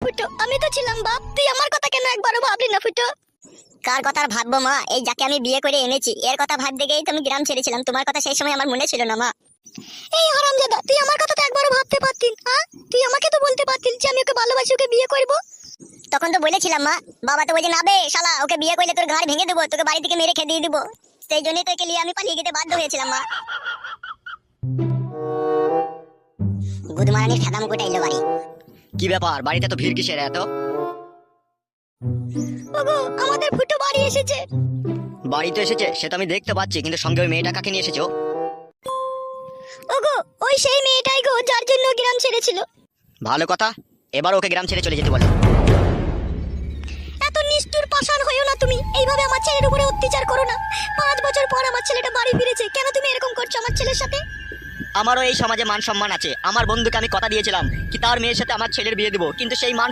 ফুটো, আমি তো ছিলাম বাপ, তুই আমার কথা কেন একবারও ভাবলি না ফুটো? কার কথা আর ভাববো মা, এই যাকে আমি বিয়ে করে এনেছি এর কথা ভাবতে গিয়েই তো আমি গ্রাম ছেড়েছিলাম। তোমার কথা সেই সময় আমার মনে ছিল না মা। এই হারামজাদা, তুই আমার কথা তো একবারও ভাবতে পারতিস, হ্যাঁ? তুই আমাকে তো বলতে পারতিস যে আমি ওকে ভালোবাসি, ওকে বিয়ে করব। তখন তো বলেছিলাম মা, বাবা তো বলছে না বে শালা, ওকে বিয়ে করলে তোর ঘাড় ভেঙে দেবো, তোকে বাড়ি থেকে মেরে খেয়ে দিয়ে দিবো। সেই জন্যই তো একে নিয়ে আমি পালিয়ে যেতে বাধ্য হয়েছিলাম মা। গুদমারানির ঠাদা মুকুটা এলো বাড়ি। কি ব্যাপার, বাড়িতে তো ভিড় কিসের এত? ওগো, আমাদের ফুটো বাড়ি এসেছে। বাড়ি তো এসেছে, সেটা আমি দেখতে পাচ্ছি, কিন্তু সঙ্গে ওই মেয়েটা কাকে নিয়ে এসেছো? ওগো, ওই সেই মেয়েটাই গো, যার জন্য ও গ্রাম ছেড়েছিল। ভালো কথা, এবার ওকে গ্রাম ছেড়ে চলে যেতে বলো। এত নিষ্ঠুর পাষাণ হইও না তুমি, এইভাবে আমার ছেলের উপরে অত্যাচার করো না। 5 বছর পর আমার ছেলেটা বাড়ি ফিরেছে, কেন তুমি এরকম করছো আমার ছেলের সাথে? আমারও এই সমাজে মান সম্মান আছে। আমার বন্ধুকে আমি কথা দিয়েছিলাম কি তার মেয়ের সাথে আমার ছেলের বিয়ে দেবো, কিন্তু সেই মান